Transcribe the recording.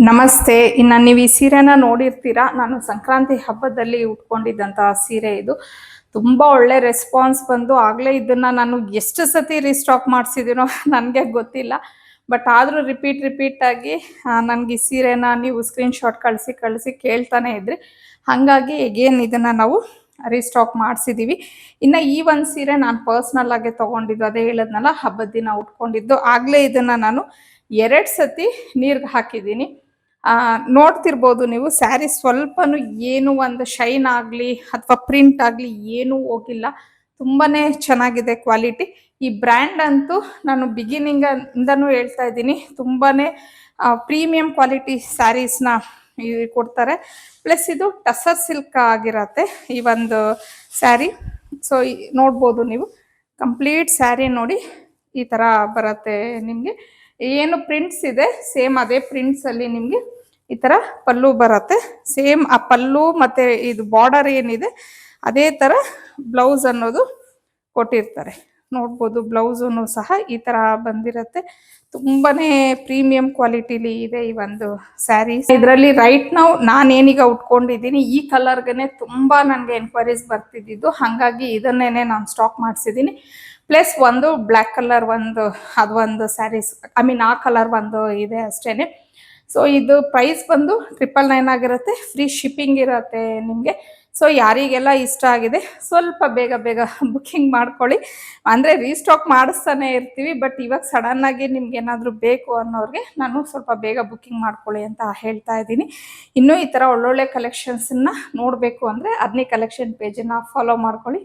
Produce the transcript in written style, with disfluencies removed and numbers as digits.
ನಮಸ್ತೆ. ಇನ್ನು ನೀವು ಈ ಸೀರೆನ ನೋಡಿರ್ತೀರಾ. ನಾನು ಸಂಕ್ರಾಂತಿ ಹಬ್ಬದಲ್ಲಿ ಉಟ್ಕೊಂಡಿದ್ದಂತಹ ಸೀರೆ ಇದು. ತುಂಬ ಒಳ್ಳೆ ರೆಸ್ಪಾನ್ಸ್ ಬಂದು ಆಗಲೇ ಇದನ್ನು ನಾನು ಎಷ್ಟು ಸತಿ ರೀಸ್ಟಾಕ್ ಮಾಡಿಸಿದ್ದೀನೋ ನನಗೆ ಗೊತ್ತಿಲ್ಲ. ಬಟ್ ಆದರೂ ರಿಪೀಟಾಗಿ ನನಗೆ ಈ ಸೀರೆನ ನೀವು ಸ್ಕ್ರೀನ್‌ಶಾಟ್ ಕಳಿಸಿ ಕೇಳ್ತಾನೆ ಇದ್ರಿ. ಹಾಗಾಗಿ ಎಗೇನ್ ಇದನ್ನು ನಾವು ರೀಸ್ಟಾಕ್ ಮಾಡಿಸಿದ್ದೀವಿ. ಇನ್ನು ಈ ಒಂದು ಸೀರೆ ನಾನು ಪರ್ಸ್ನಲ್ ಆಗಿ ತೊಗೊಂಡಿದ್ದು, ಅದೇ ಹೇಳಿದ್ನಲ್ಲ ಹಬ್ಬದ ದಿನ ಉಟ್ಕೊಂಡಿದ್ದು. ಆಗಲೇ ಇದನ್ನು ನಾನು 2 ಸತಿ ನೀರಿಗೆ ಹಾಕಿದ್ದೀನಿ. ನೋಡ್ತಿರ್ಬೋದು ನೀವು, ಸ್ಯಾರಿ ಸ್ವಲ್ಪನೂ ಏನು ಒಂದು ಶೈನ್ ಆಗಲಿ ಅಥವಾ ಪ್ರಿಂಟ್ ಆಗಲಿ ಏನೂ ಹೋಗಿಲ್ಲ. ತುಂಬಾ ಚೆನ್ನಾಗಿದೆ ಕ್ವಾಲಿಟಿ. ಈ ಬ್ರ್ಯಾಂಡ್ ಅಂತೂ ನಾನು ಬಿಗಿನಿಂಗಿಂದನೂ ಹೇಳ್ತಾ ಇದ್ದೀನಿ, ತುಂಬಾ ಪ್ರೀಮಿಯಂ ಕ್ವಾಲಿಟಿ ಸ್ಯಾರೀಸ್ನ ಕೊಡ್ತಾರೆ. ಪ್ಲಸ್ ಇದು ಟಸರ್ ಸಿಲ್ಕ್ ಆಗಿರತ್ತೆ ಈ ಒಂದು ಸ್ಯಾರಿ. ಸೊ ನೋಡ್ಬೋದು ನೀವು, ಕಂಪ್ಲೀಟ್ ಸ್ಯಾರಿ ನೋಡಿ ಈ ಥರ ಬರುತ್ತೆ. ನಿಮಗೆ ಏನು ಪ್ರಿಂಟ್ಸ್ ಇದೆ ಸೇಮ್ ಅದೇ ಪ್ರಿಂಟ್ಸಲ್ಲಿ ನಿಮಗೆ ಈ ಥರ ಪಲ್ಲು ಬರುತ್ತೆ. ಸೇಮ್ ಆ ಪಲ್ಲು ಮತ್ತು ಇದು ಬಾರ್ಡರ್ ಏನಿದೆ ಅದೇ ಥರ ಬ್ಲೌಸ್ ಅನ್ನೋದು ಕೊಟ್ಟಿರ್ತಾರೆ. ನೋಡ್ಬೋದು, ಬ್ಲೌಸೂ ಸಹ ಈ ಥರ ಬಂದಿರುತ್ತೆ. ತುಂಬಾ ಪ್ರೀಮಿಯಂ ಕ್ವಾಲಿಟಿಲಿ ಇದೆ ಈ ಒಂದು ಸ್ಯಾರಿ. ಇದರಲ್ಲಿ ರೈಟ್ ನಾವು ನಾನೇನೀಗ ಉಟ್ಕೊಂಡಿದ್ದೀನಿ ಈ ಕಲರ್ಗೆ ತುಂಬ ನನಗೆ ಎನ್ಕ್ವೈರೀಸ್ ಬರ್ತಿದ್ದಿದ್ದು, ಹಾಗಾಗಿ ಇದನ್ನೇ ನಾನು ಸ್ಟಾಕ್ ಮಾಡಿಸಿದ್ದೀನಿ. ಪ್ಲಸ್ ಒಂದು ಬ್ಲ್ಯಾಕ್ ಕಲರ್ ಅದೊಂದು ಸ್ಯಾರೀಸ್, ಆ ಕಲರ್ ಒಂದು ಇದೆ ಅಷ್ಟೇ. ಸೊ ಇದು ಪ್ರೈಸ್ ಬಂದು 999 ಆಗಿರುತ್ತೆ. ಫ್ರೀ ಶಿಪ್ಪಿಂಗ್ ಇರುತ್ತೆ ನಿಮಗೆ. ಸೊ ಯಾರಿಗೆಲ್ಲ ಇಷ್ಟ ಆಗಿದೆ ಸ್ವಲ್ಪ ಬೇಗ ಬುಕ್ಕಿಂಗ್ ಮಾಡ್ಕೊಳ್ಳಿ. ಅಂದರೆ ರೀಸ್ಟಾಕ್ ಮಾಡಿಸ್ತಾನೆ ಇರ್ತೀವಿ, ಬಟ್ ಇವಾಗ ಸಡನ್ನಾಗಿ ನಿಮ್ಗೆ ಏನಾದರೂ ಬೇಕು ಅನ್ನೋರಿಗೆ ನಾನು ಸ್ವಲ್ಪ ಬೇಗ ಬುಕ್ಕಿಂಗ್ ಮಾಡ್ಕೊಳ್ಳಿ ಅಂತ ಹೇಳ್ತಾ ಇದ್ದೀನಿ. ಇನ್ನೂ ಈ ಥರ ಒಳ್ಳೊಳ್ಳೆ ಕಲೆಕ್ಷನ್ಸನ್ನು ನೋಡಬೇಕು ಅಂದರೆ ಅದ್ನಿ ಕಲೆಕ್ಷನ್ ಪೇಜನ್ನು ಫಾಲೋ ಮಾಡ್ಕೊಳ್ಳಿ.